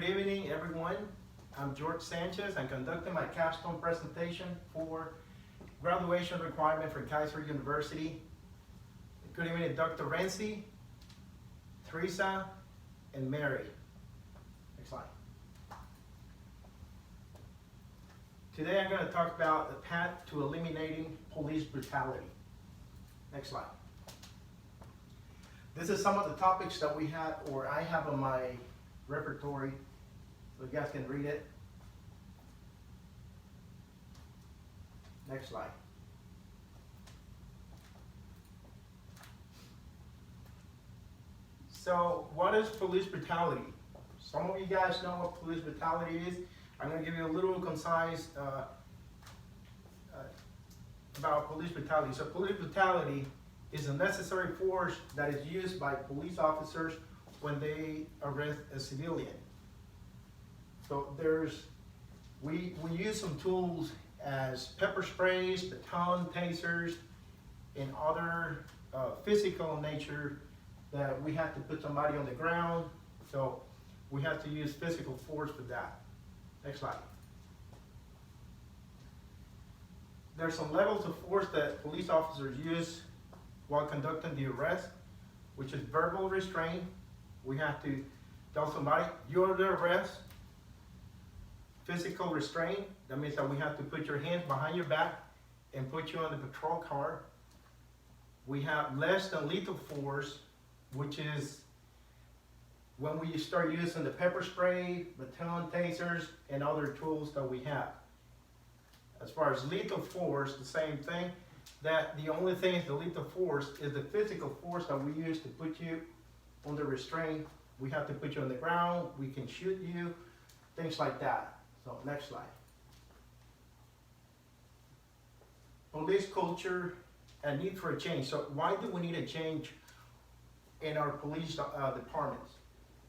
evening, everyone. I'm George Sanchez. I'm conducting my capstone presentation for graduation requirement for Kaiser University. Good evening, Dr. Renzi, Teresa, and Mary. Next slide. Today I'm going to talk about the path to eliminating police brutality. Next slide. This is some of the topics that we have, or I have on my repertory, so you guys can read it. Next slide. So, what is police brutality? Some of you guys know what police brutality is. I'm going to give you a little concise about police brutality. So, police brutality is a necessary force that is used by police officers when they arrest a civilian. So we use some tools as pepper sprays, baton, tasers, and other physical nature that we have to put somebody on the ground. So we have to use physical force for that. Next slide. There's some levels of force that police officers use while conducting the arrest, which is verbal restraint. We have to tell somebody, you're under arrest. Physical restraint, that means that we have to put your hands behind your back and put you on the patrol car. We have less than lethal force, which is when we start using the pepper spray, baton, tasers, and other tools that we have. As far as lethal force, the same thing. That the only thing is the lethal force is the physical force that we use to put you under restraint. We have to put you on the ground, we can shoot you, things like that. So next slide. Police culture and need for a change. So why do we need a change in our police departments?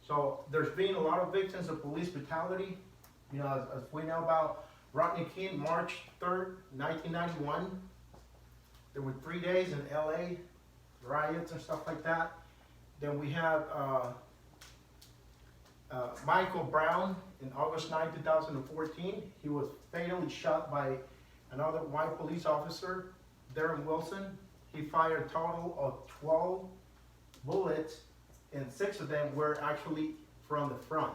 So there's been a lot of victims of police brutality. You know, as we know about Rodney King, March 3rd, 1991. There were 3 days in LA, riots and stuff like that. Then we have Michael Brown in August 9, 2014. He was fatally shot by another white police officer, Darren Wilson. He fired a total of 12 bullets, and 6 of them were actually from the front.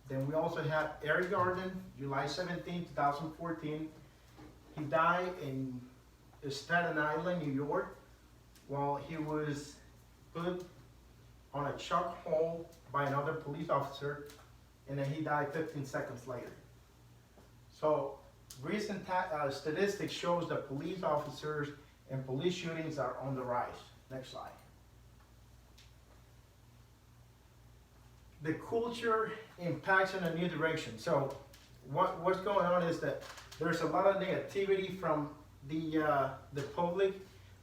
Then we also have Eric Garden, July 17, 2014. He died in Staten Island, New York, while he was put on a choke hold by another police officer, and then he died 15 seconds later. So recent statistics shows that police officers and police shootings are on the rise. Next slide. The culture impacts in a new direction. So what's going on is that there's a lot of negativity from the public,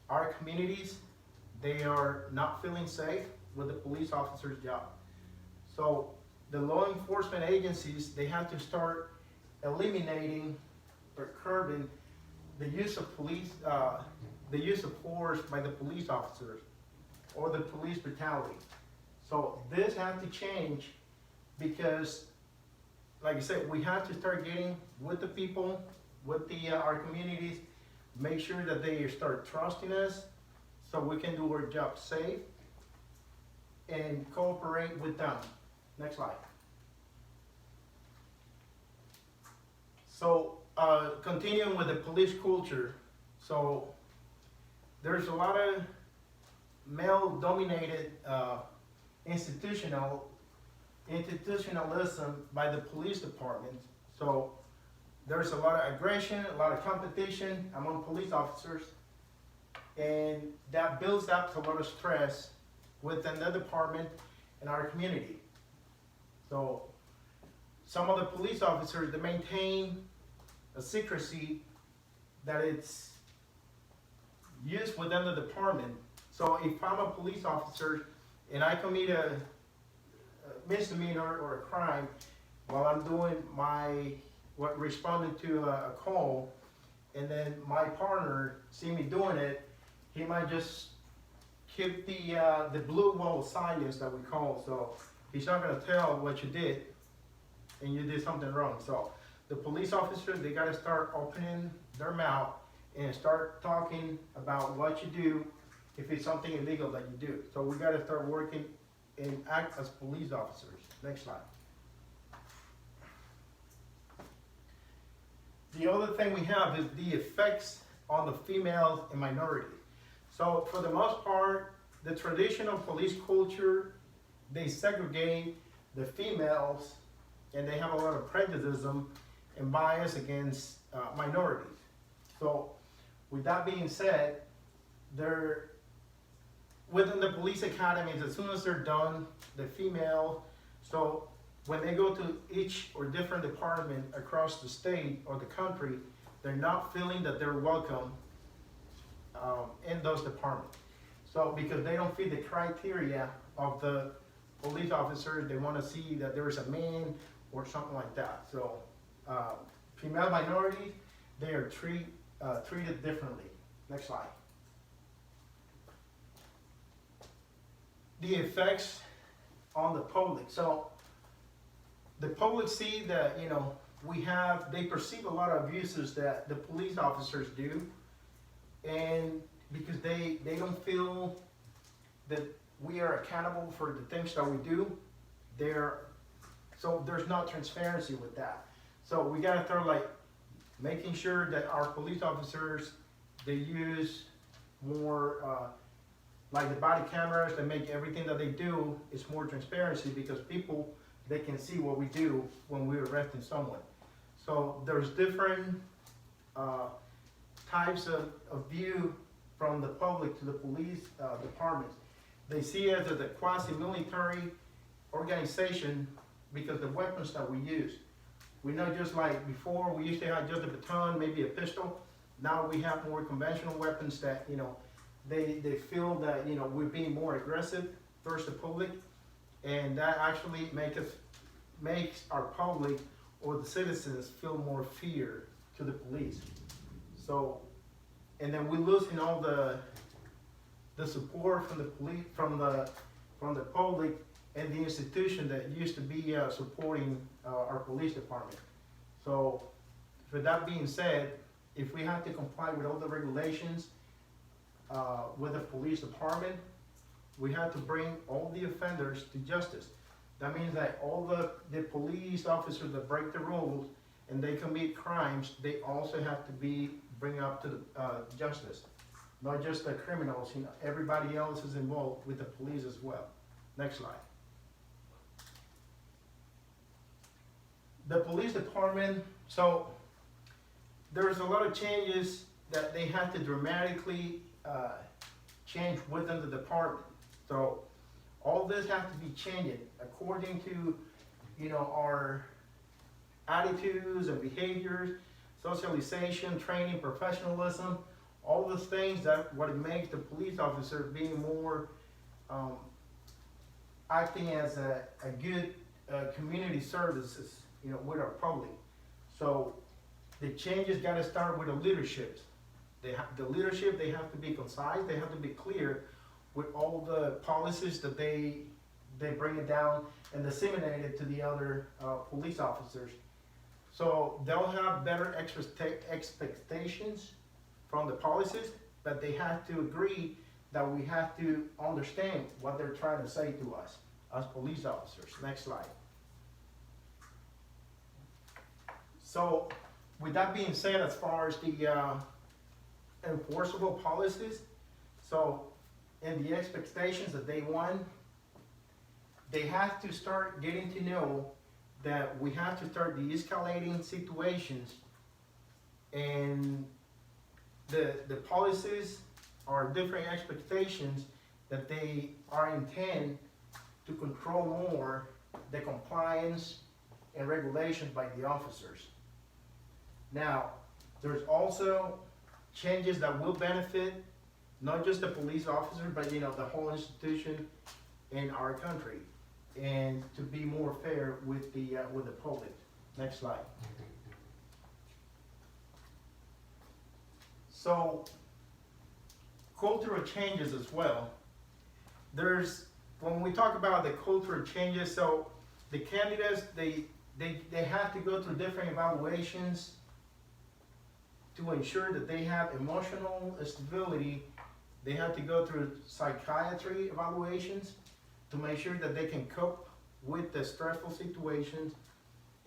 our communities. They are not feeling safe with the police officer's job. So the law enforcement agencies, they have to start eliminating or curbing the use of force by the police officers or the police brutality. So this has to change because, like I said, we have to start getting with the people, with our communities, make sure that they start trusting us so we can do our job safe and cooperate with them. Next slide. So continuing with the police culture, so there's a lot of male-dominated institutionalism by the police department. So there's a lot of aggression, a lot of competition among police officers, and that builds up a lot of stress within the department and our community. So some of the police officers, they maintain a secrecy that it's used within the department. So if I'm a police officer and I commit a misdemeanor or a crime while I'm doing responding to a call, and then my partner see me doing it, he might just keep the blue wall of silence that we call. So he's not going to tell what you did, and you did something wrong. So the police officers, they gotta start opening their mouth and start talking about what you do if it's something illegal that you do. So we gotta start working and act as police officers. Next slide. The other thing we have is the effects on the females and minorities. So for the most part, the traditional police culture, they segregate the females, and they have a lot of prejudice and bias against minorities. So with that being said, they're within the police academies, as soon as they're done, the female, so when they go to each or different department across the state or the country, they're not feeling that they're welcome in those departments. So because they don't fit the criteria of the police officers, they want to see that there is a man or something like that. So female minorities, they are treated differently. Next slide. The effects on the public. So the public see that, you know, they perceive a lot of abuses that the police officers do, and because they don't feel that we are accountable for the things that we do, so there's not transparency with that. So we gotta start like making sure that our police officers, they use more like the body cameras, that make everything that they do is more transparency, because people, they can see what we do when we're arresting someone. So there's different types of view from the public to the police departments. They see us as a quasi-military organization because the weapons that we use. We know, just like before, we used to have just a baton, maybe a pistol. Now we have more conventional weapons that, you know, they feel that, you know, we're being more aggressive versus the public, and that actually makes our public or the citizens feel more fear to the police. So, and then we're losing all the support from the police, from the public and the institution that used to be supporting our police department. So, with that being said, if we have to comply with all the regulations with the police department, we have to bring all the offenders to justice. That means that all the police officers that break the rules and they commit crimes, they also have to be bring up to the justice. Not just the criminals, you know, everybody else is involved with the police as well. Next slide. The police department, so there's a lot of changes that they have to dramatically change within the department. So all this has to be changing according to, you know, our attitudes and behaviors, socialization, training, professionalism, all those things that what it makes the police officer being more acting as a good community services, you know, with our public. So the changes got to start with the leadership. The leadership, they have to be concise, they have to be clear with all the policies that they bring it down and disseminate it to the other police officers. So they'll have better expectations from the policies, but they have to agree that we have to understand what they're trying to say to us as police officers. Next slide. So with that being said, as far as the enforceable policies, so in the expectations that they want, they have to start getting to know that we have to start de-escalating situations, and the policies are different expectations that they are intend to control more the compliance and regulations by the officers. Now, there's also changes that will benefit not just the police officer, but, you know, the whole institution in our country, and to be more fair with the public. Next slide. So, cultural changes as well. When we talk about the cultural changes, so the candidates, they they have to go through different evaluations to ensure that they have emotional stability. They have to go through psychiatry evaluations to make sure that they can cope with the stressful situations.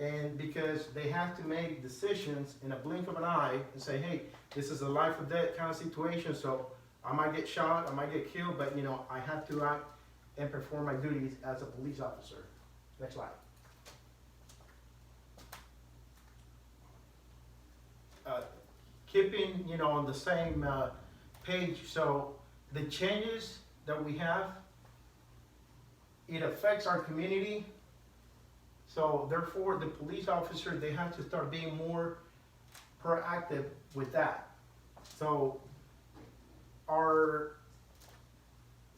And because they have to make decisions in a blink of an eye and say, hey, this is a life or death kind of situation, so I might get shot, I might get killed, but I have to act and perform my duties as a police officer. Next slide. Keeping, on the same page, so the changes that we have, it affects our community. So therefore, the police officer, they have to start being more proactive with that. So our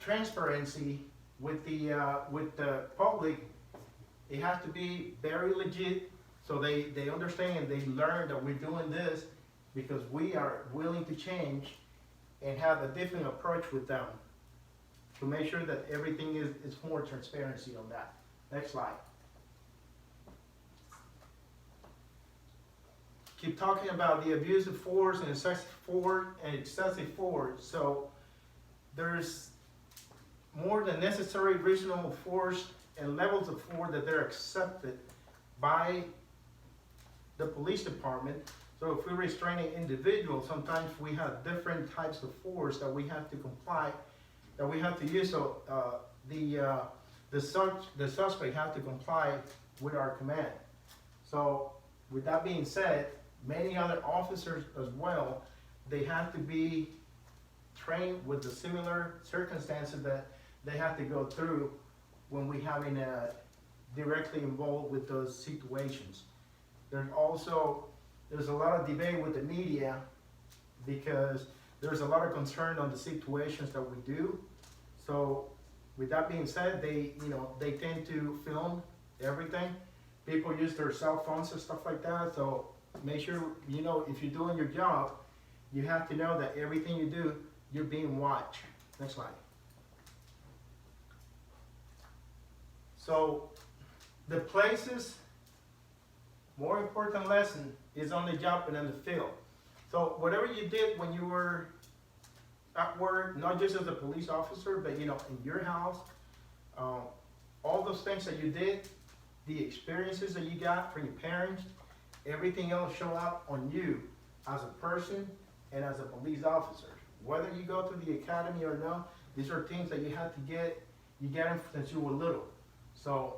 transparency with the public, it has to be very legit, so they understand and they learn that we're doing this because we are willing to change and have a different approach with them to make sure that everything is more transparency on that. Next slide. Keep talking about the abuse of force and excessive force. So there's more than necessary reasonable force and levels of force that they're accepted by the police department. So if we're restraining individuals, sometimes we have different types of force that we have to comply, that we have to use. So the suspect has to comply with our command. So with that being said, many other officers as well, they have to be trained with the similar circumstances that they have to go through when we having directly involved with those situations. There's a lot of debate with the media because there's a lot of concern on the situations that we do. So with that being said, they tend to film everything. People use their cell phones and stuff like that. So make sure, if you're doing your job, you have to know that everything you do, you're being watched. Next slide. So the places, more important lesson is on the job and in the field. So whatever you did when you were at work, not just as a police officer, but in your house, all those things that you did, the experiences that you got from your parents, everything else show up on you as a person and as a police officer. Whether you go to the academy or not, these are things that you have to get. You get them since you were little. So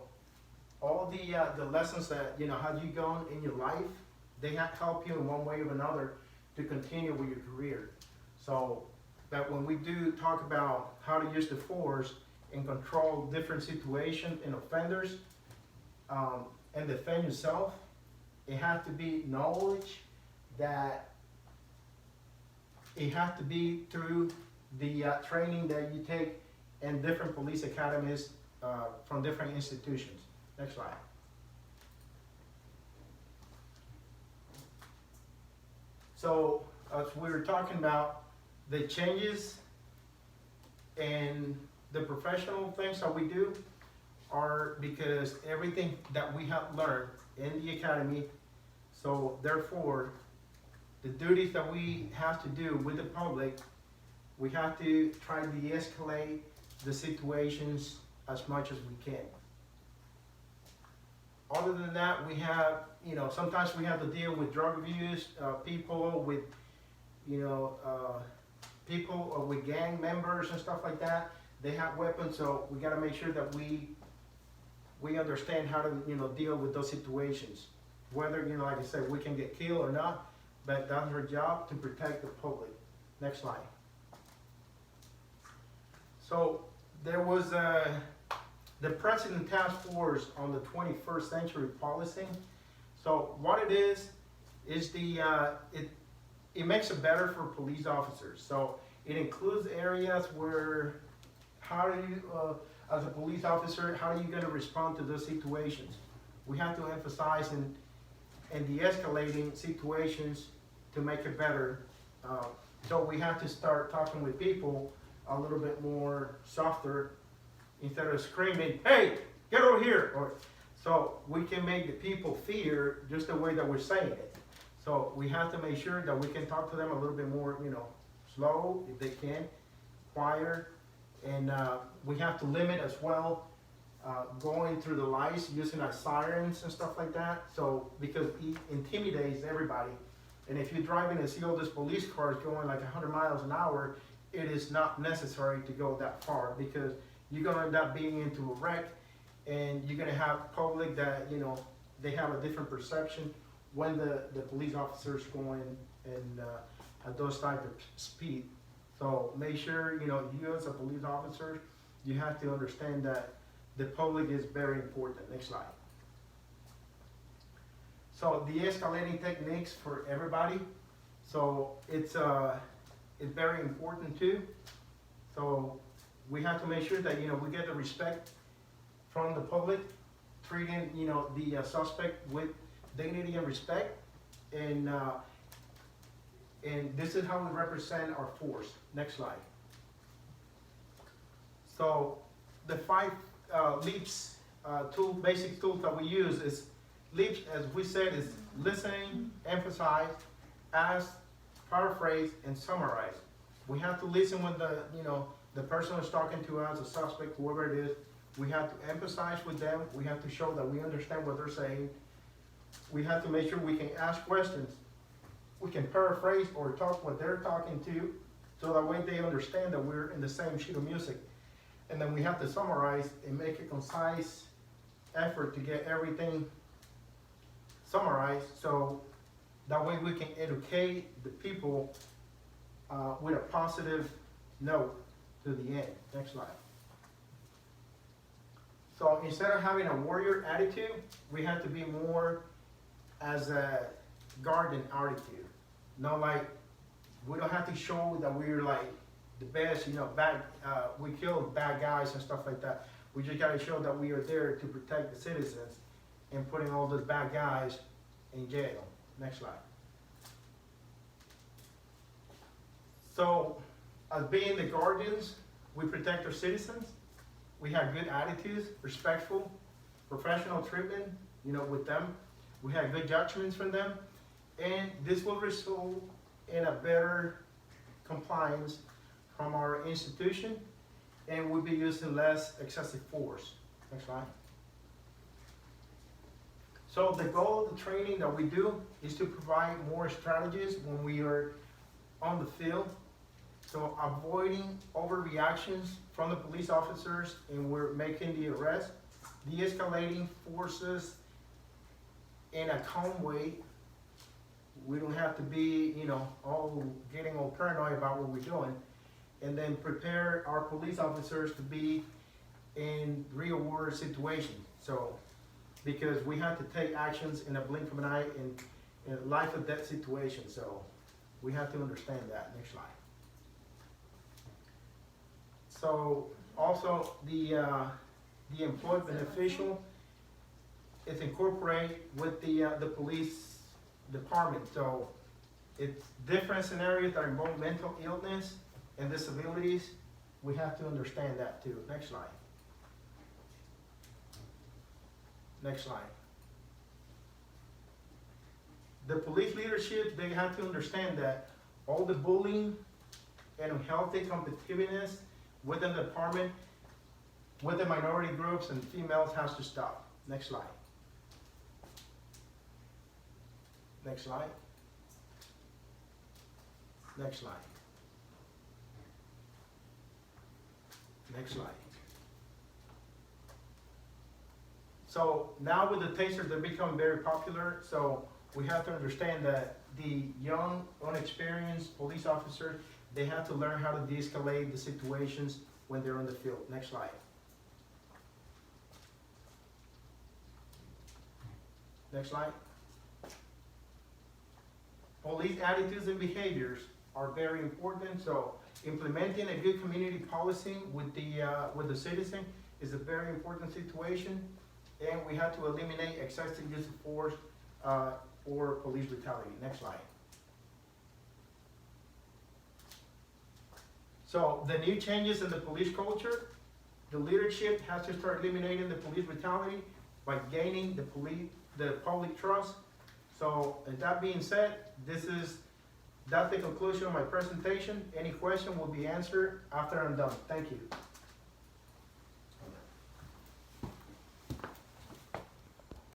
all the lessons that have you gone in your life, they help you in one way or another to continue with your career. So that when we do talk about how to use the force and control different situations and offenders, and defend yourself, it has to be knowledge that it has to be through the training that you take in different police academies from different institutions. Next slide. So as we were talking about the changes and the professional things that we do are because everything that we have learned in the academy, so therefore the duties that we have to do with the public, we have to try to de-escalate the situations as much as we can. Other than that, we have, sometimes we have to deal with drug abuse, people with, people with gang members and stuff like that. They have weapons, so we got to make sure that we understand how to, deal with those situations. Whether, like I said, we can get killed or not, but that's our job to protect the public. Next slide. So there was the President Task Force on the 21st Century Policing. So what it is it makes it better for police officers. So it includes areas where how do you, as a police officer, how are you going to respond to those situations? We have to emphasize in de-escalating situations to make it better. So we have to start talking with people a little bit more softer instead of screaming, hey, get over here. So we can make the people fear just the way that we're saying it. So we have to make sure that we can talk to them a little bit more, slow if they can, quieter, and we have to limit as well going through the lights using our sirens and stuff like that. So because it intimidates everybody, and if you're driving and see all these police cars going like 100 miles an hour, it is not necessary to go that far because you're gonna end up being into a wreck, and you're gonna have public that they have a different perception when the police officers going and at those type of speed. So make sure you as a police officer, you have to understand that the public is very important. Next slide. So de-escalating techniques for everybody. So it's very important too. So we have to make sure that we get the respect from the public, treating the suspect with dignity and respect, and this is how we represent our force. Next slide. So the 5 leaps, two basic tools that we use is leaps, as we said, is listening, emphasize, ask, paraphrase, and summarize. We have to listen when the person is talking to us, the suspect, whoever it is. We have to emphasize with them. We have to show that we understand what they're saying. We have to make sure we can ask questions. We can paraphrase or talk what they're talking to, so that way they understand that we're in the same sheet of music. And then we have to summarize and make a concise effort to get everything summarized, so that way we can educate the people with a positive note to the end. Next slide. So instead of having a warrior attitude, we have to be more as a guardian attitude. Not like, we don't have to show that we're like the best, we kill bad guys and stuff like that. We just gotta show that we are there to protect the citizens and putting all those bad guys in jail. Next slide. So, as being the guardians, we protect our citizens. We have good attitudes, respectful, professional treatment, with them. We have good judgments from them, and this will result in a better compliance from our institution, and we'll be using less excessive force. Next slide. So the goal of the training that we do is to provide more strategies when we are on the field. So avoiding overreactions from the police officers and we're making the arrest, de-escalating forces in a calm way. We don't have to be, getting all paranoid about what we're doing. And then prepare our police officers to be in real world situations. So, because we have to take actions in a blink of an eye in a life or death situation. So, we have to understand that. Next slide. So, also the employed beneficial is incorporated with the police department. So, it's different scenarios that involve mental illness and disabilities. We have to understand that too. Next slide. Next slide. The police leadership, they have to understand that all the bullying and unhealthy competitiveness within the department, with the minority groups and females, has to stop. Next slide. Next slide. Next slide. Next slide. So now with the tasers, they're becoming very popular. So we have to understand that the young, unexperienced police officers, they have to learn how to de-escalate the situations when they're in the field. Next slide. Next slide. Police attitudes and behaviors are very important. So implementing a good community policy with the citizen is a very important situation, and we have to eliminate excessive use of force or police brutality. Next slide. So the new changes in the police culture, the leadership has to start eliminating the police brutality by gaining the public trust. So, with that being said, that's the conclusion of my presentation. Any question will be answered after I'm done. Thank you.